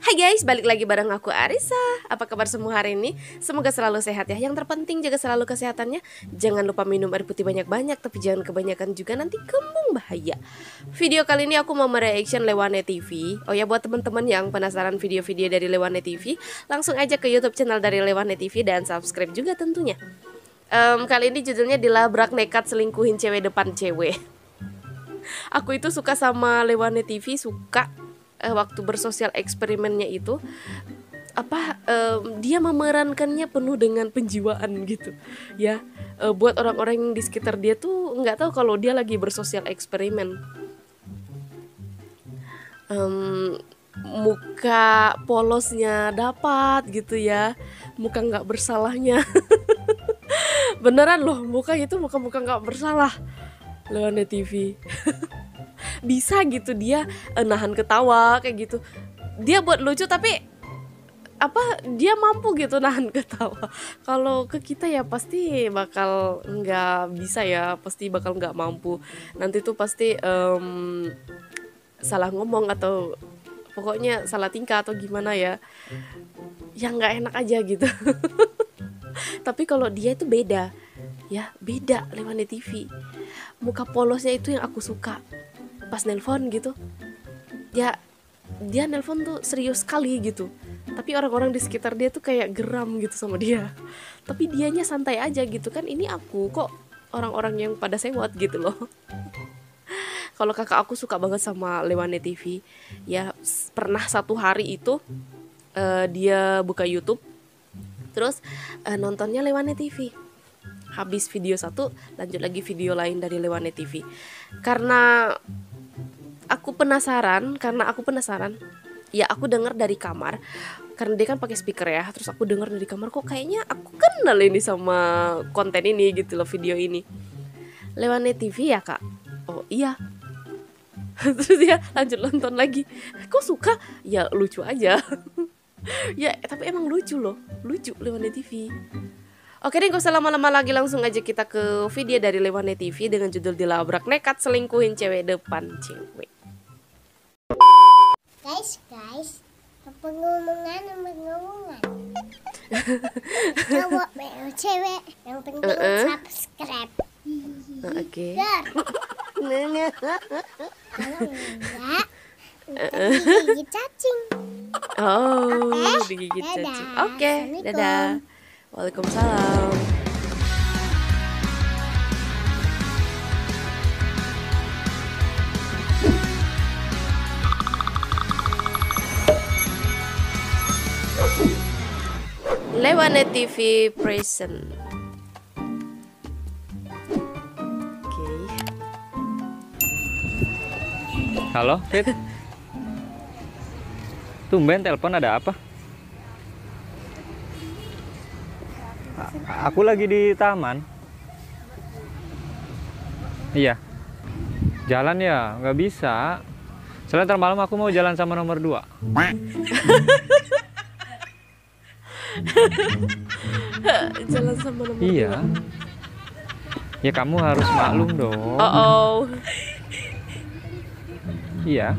Hai guys, balik lagi bareng aku Arisa. Apa kabar semua hari ini? Semoga selalu sehat ya. Yang terpenting jaga selalu kesehatannya. Jangan lupa minum air putih banyak-banyak, tapi jangan kebanyakan juga, nanti kembung bahaya. Video kali ini aku mau mereaction Lewane TV. Oh ya, buat teman-teman yang penasaran video-video dari Lewane TV, langsung aja ke YouTube channel dari Lewane TV dan subscribe juga tentunya. Kali ini judulnya dilabrak nekat selingkuhin cewek depan cewek. Aku itu suka sama Lewane TV, suka waktu bersosial eksperimennya itu dia memerankannya penuh dengan penjiwaan gitu ya. Buat orang-orang yang di sekitar dia tuh nggak tahu kalau dia lagi bersosial eksperimen. Muka polosnya dapat gitu ya, muka nggak bersalahnya. Beneran loh, muka itu muka-muka nggak bersalah Lewane TV. Bisa gitu dia nahan ketawa kayak gitu. Dia buat lucu tapi dia mampu gitu nahan ketawa. Kalau ke kita ya pasti bakal nggak bisa ya, pasti bakal nggak mampu. Nanti tuh pasti salah ngomong atau pokoknya salah tingkah atau gimana ya, yang nggak enak aja gitu. Tapi kalau dia itu beda ya, beda Lewane TV. Muka polosnya itu yang aku suka. Pas nelpon gitu ya, dia nelpon tuh serius sekali gitu, tapi orang-orang di sekitar dia tuh kayak geram gitu sama dia, tapi dianya santai aja gitu kan. Ini aku kok orang-orang yang pada sewot gitu loh. Kalau kakak aku suka banget sama Lewane TV ya. Pernah satu hari itu dia buka YouTube, terus nontonnya Lewane TV. Habis video satu lanjut lagi video lain dari Lewane TV. Karena aku penasaran ya, aku dengar dari kamar karena dia kan pakai speaker ya. Terus aku dengar dari kamar, kok kayaknya aku kenal ini sama konten ini gitu loh, video ini. Lewane TV ya kak? Oh iya. Terus dia lanjut nonton lagi. Kok suka? Ya lucu aja. Ya tapi emang lucu loh, lucu Lewane TV. Oke deh, gak usah lama-lama lagi, langsung aja kita ke video dari Lewane TV dengan judul dilabrak nekat selingkuhin cewek depan cewek. Guys, pengumuman. Cowok cewek yang penting subscribe. Oke. Kalau enggak, digigit cacing. Oh, digigit cacing. Oke, dadah. Waalaikumsalam. Lewane TV present. Oke. Halo, Fit. Tumben telepon, ada apa? Aku lagi di taman. Iya. Jalan ya? Nggak bisa. Soalnya ntar malam aku mau jalan sama nomor 2. Jalan sama nomor 2. Iya. Ya kamu harus maklum dong. Oh. Iya.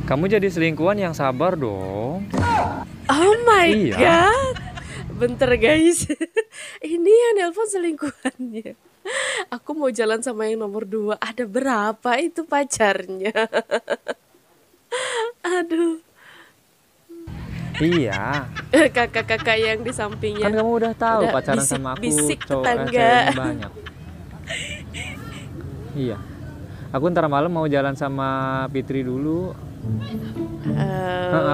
Kamu jadi selingkuhan yang sabar dong. Oh my Iya. god. Bentar guys. Ini yang nelpon selingkuhannya. Aku mau jalan sama yang nomor 2. Ada berapa itu pacarnya? Aduh. Iya. Kakak-kakak yang di sampingnya. Kan kamu udah tahu Udah pacaran sama aku bisik cowok tetangga. banyak. Iya. Aku ntar malam mau jalan sama Fitri dulu.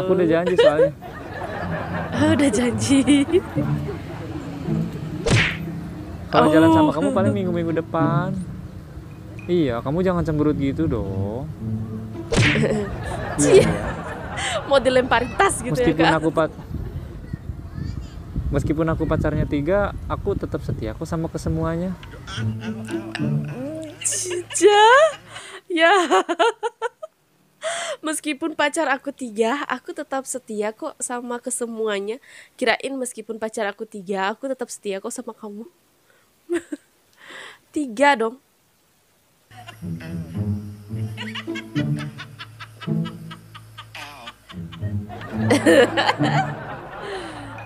Aku udah janji soalnya. Udah janji. Kalau jalan sama kamu paling minggu-minggu depan. Iya, kamu jangan cemberut gitu dong. Iya. Mau dilemparin tas gitu Meskipun ya kak? Meskipun aku pacarnya 3, aku tetap setia aku sama kesemuanya. Cica. Ya. Meskipun pacar aku 3, aku tetap setia kok sama kesemuanya. Kirain meskipun pacar aku 3, aku tetap setia kok sama kamu. 3 dong.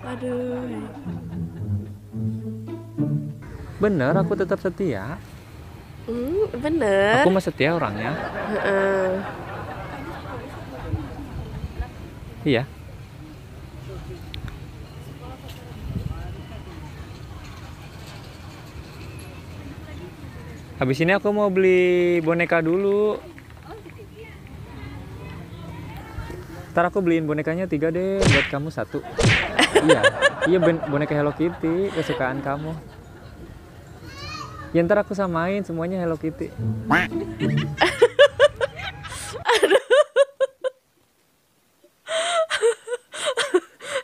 Aduh. Bener, aku tetap setia. Bener. Aku mah setia orangnya. Heeh. Iya. Habis ini aku mau beli boneka dulu. Ntar aku beliin bonekanya 3 deh, buat kamu 1. Iya, iya boneka Hello Kitty kesukaan kamu. Ya ntar aku samain semuanya Hello Kitty.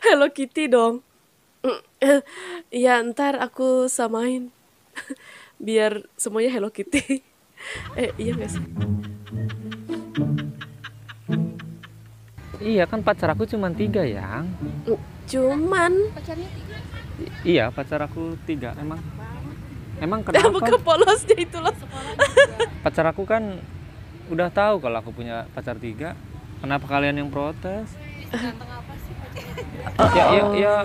Hello Kitty dong. Iya, ntar aku samain. Biar semuanya Hello Kitty. Iya gak sih? Iya kan pacar aku cuma 3 yang. Cuman Iya pacar aku 3 emang. Emang apa kenapa? kepolosnya itu loh. Pacar aku kan udah tahu kalau aku punya pacar 3. Kenapa kalian yang protes? Ya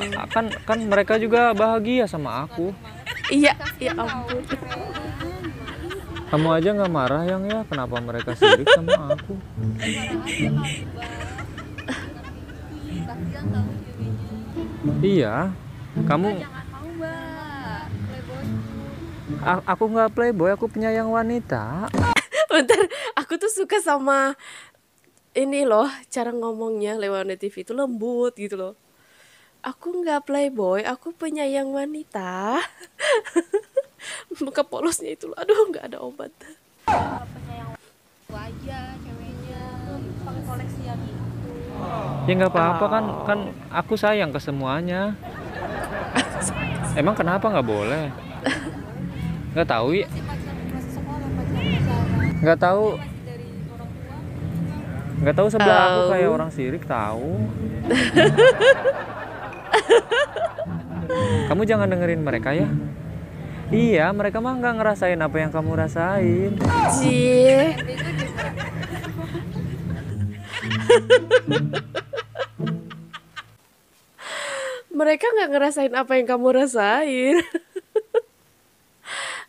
kan mereka juga bahagia sama aku. Iya, ya ampun. Kamu aja nggak marah yang ya? Kenapa mereka sirik sama aku? Iya, kamu. Aku nggak playboy, aku penyayang wanita. Bentar, aku tuh suka sama ini loh, cara ngomongnya lewat TV itu lembut gitu loh. Aku nggak playboy, aku penyayang wanita. Muka polosnya itu loh, aduh nggak ada obat. Penyayang aja ceweknya pakai koleksi yang itu. Ya nggak apa-apa kan aku sayang ke semuanya. Emang kenapa nggak boleh? Nggak tahu ya? Masih sekolah pacaran. Nggak tahu. Masih dari orang tua. Nggak tahu sebelah aku Tahu. kayak orang sirik tahu. Kamu jangan dengerin mereka ya. Iya, mereka mah nggak ngerasain apa yang kamu rasain. Cie. Mereka nggak ngerasain apa yang kamu rasain.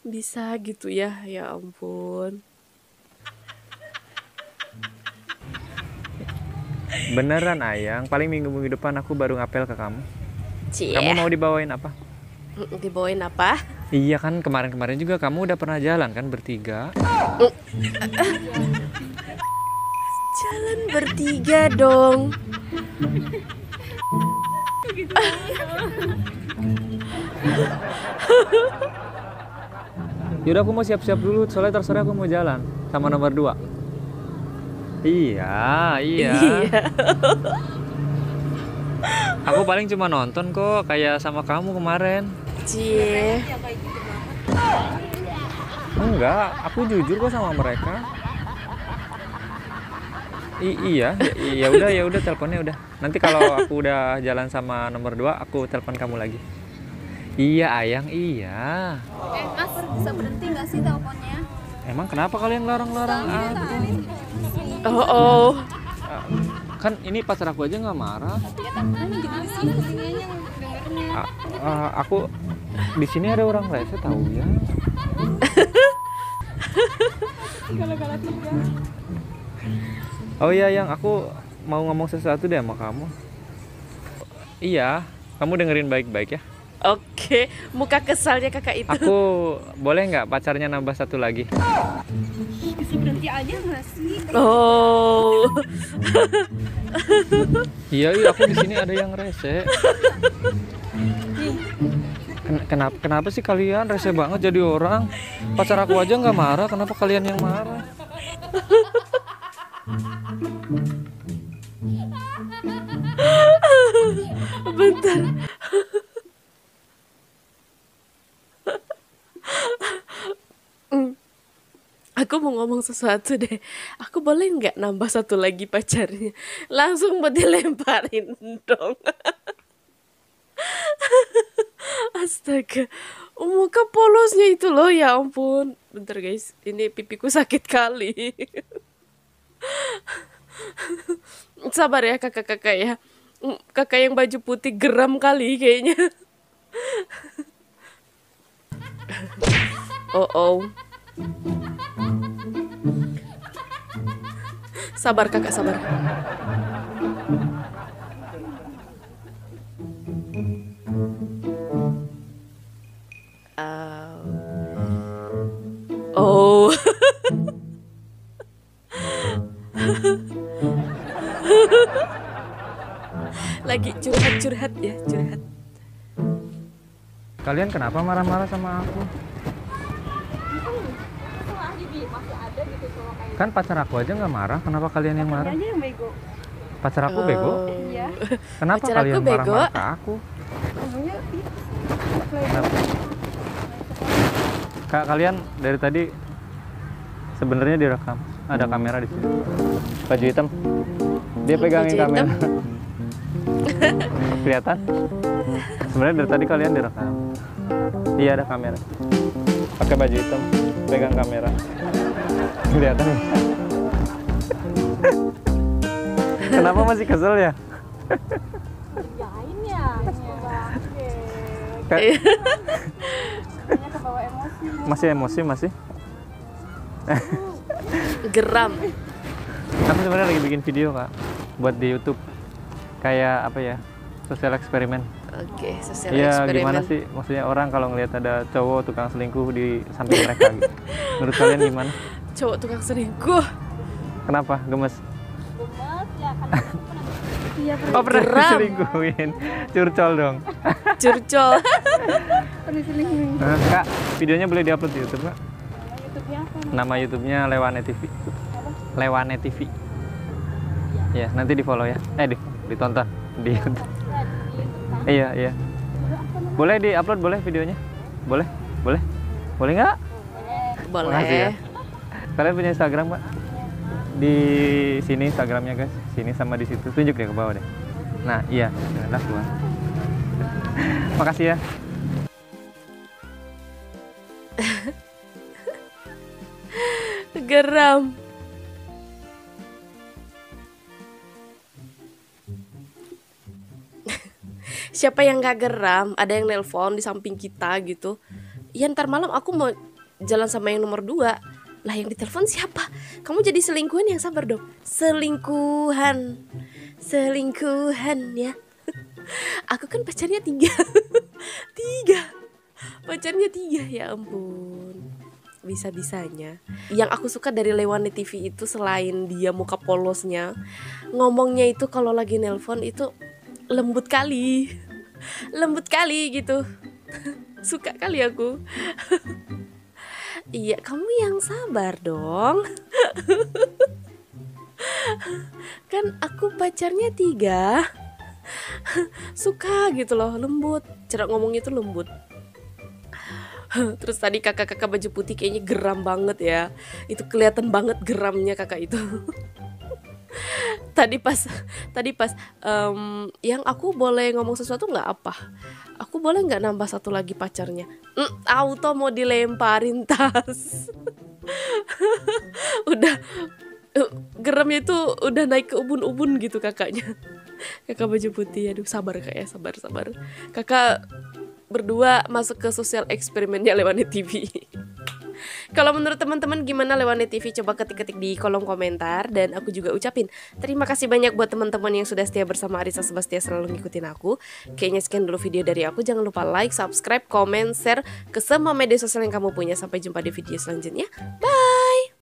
Bisa gitu ya, ya ampun. Beneran Ayang, paling minggu-minggu depan aku baru ngapel ke kamu. Cie. Kamu mau dibawain apa? Dibawain apa? Iya kan kemarin-kemarin juga kamu udah pernah jalan kan bertiga. Jalan bertiga dong. Yaudah aku mau siap-siap dulu soalnya ntar sore aku mau jalan sama nomor 2. Iya. Iya. Aku paling cuma nonton kok kayak sama kamu kemarin. Cie. Ya kayak gitu banget. Enggak, aku jujur kok sama mereka. Iya, ya udah teleponnya udah. Nanti kalau aku udah jalan sama nomor 2, aku telepon kamu lagi. Iya, Ayang, iya. Mas bisa berhenti nggak sih teleponnya? Emang kenapa kalian larang-larang aku? Oh. Kan ini pacar aku aja nggak marah. Ya kan gimana sih telinganya dengernya? Aku di sini ada orang rese tahu ya. Gara-gara tiga. Oh iya, yang aku mau ngomong sesuatu deh sama kamu. Iya, kamu dengerin baik-baik ya. Oke, muka kesalnya kakak itu. Aku boleh nggak pacarnya nambah 1 lagi? Bisa berhenti aja nggak sih? Oh. Iya, aku di sini ada yang rese. Kenapa sih kalian rese banget jadi orang? Pacar aku aja nggak marah, kenapa kalian yang marah? Bentar. Aku mau ngomong sesuatu deh. Aku boleh nggak nambah 1 lagi pacarnya? Langsung buat dilemparin dong. Astaga. Muka polosnya itu loh, ya ampun. Bentar guys, ini pipiku sakit kali. Sabar ya kakak-kakak ya. Kakak yang baju putih geram kali kayaknya. Oh oh. Sabar kakak, sabar. Oh. Lagi curhat-curhat ya, curhat. Kalian kenapa marah-marah sama aku? Kan pacar aku aja nggak marah, kenapa kalian yang marah? Aja yang bego. Pacar aku bego? Iya. Kenapa Pacar kalian aku bego. marah-marah ke aku? Ngomongnya itu. Kenapa? Kak, kalian dari tadi sebenarnya direkam. Ada kamera di sini. Baju hitam. Dia pegangin Baju hitam. kamera. Kelihatan? Sebenarnya dari tadi kalian direkam. Iya, ada kamera. Pakai baju hitam, pegang kamera. Kelihatan ya? Kenapa masih kesel ya? Kerjain ya. Kak, Kayaknya kebawa emosi. masih emosi masih? Geram. Aku sebenarnya lagi bikin video kak, buat di YouTube. Kayak apa ya? Sosial eksperimen. Oke, sosial Iya, eksperimen. gimana sih? Maksudnya orang kalau ngelihat ada cowok tukang selingkuh di samping mereka gitu. Menurut kalian gimana? Cowok tukang selingkuh. Kenapa? Gemes? Gemes ya kan. Iya Oh, pernah Geram. diselingkuhin. Curcol dong. Curcol. pernah selingkuh. Kak, videonya boleh diupload di YouTube kak? YouTube-nya apa? Nama YouTube-nya Lewane TV. Lewane TV. Ya, nanti di follow ya. Ditonton di YouTube. Iya, iya. Boleh di-upload boleh videonya? Boleh? Boleh? Boleh nggak? Boleh. Makasih ya. Kalian punya Instagram Pak? Di sini Instagramnya guys. Sini sama di situ. Tunjuk deh ke bawah deh. Nah, iya. Dah keluar. Makasih ya. Geram. Siapa yang gak geram? Ada yang nelpon di samping kita gitu. Ya ntar malam aku mau jalan sama yang nomor 2. Lah yang ditelepon siapa? Kamu jadi selingkuhan, yang sabar dong. Selingkuhan. Selingkuhan ya. Aku kan pacarnya 3. 3. Pacarnya 3, ya ampun. Bisa-bisanya. Yang aku suka dari Lewane TV itu selain dia muka polosnya, ngomongnya itu kalau lagi nelpon itu lembut kali. Lembut kali gitu. Suka kali aku. Iya, kamu yang sabar dong. Kan aku pacarnya 3. Suka gitu loh, lembut. Cara ngomongnya tuh lembut. Terus tadi kakak-kakak baju putih kayaknya geram banget ya. Itu kelihatan banget geramnya kakak itu. Tadi pas yang aku boleh ngomong sesuatu nggak apa? Aku boleh nggak nambah satu lagi pacarnya? Auto mau dilemparin tas. Udah geramnya itu udah naik ke ubun-ubun gitu kakaknya. Kakak baju putih, aduh sabar kak ya, sabar. Kakak berdua masuk ke sosial eksperimennya Lewane TV. Kalau menurut teman-teman gimana Lewane TV? Coba ketik-ketik di kolom komentar. Dan aku juga ucapin terima kasih banyak buat teman-teman yang sudah setia bersama Arissa Sebastia, selalu ngikutin aku. Kayaknya sekian dulu video dari aku. Jangan lupa like, subscribe, komen, share ke semua media sosial yang kamu punya. Sampai jumpa di video selanjutnya. Bye.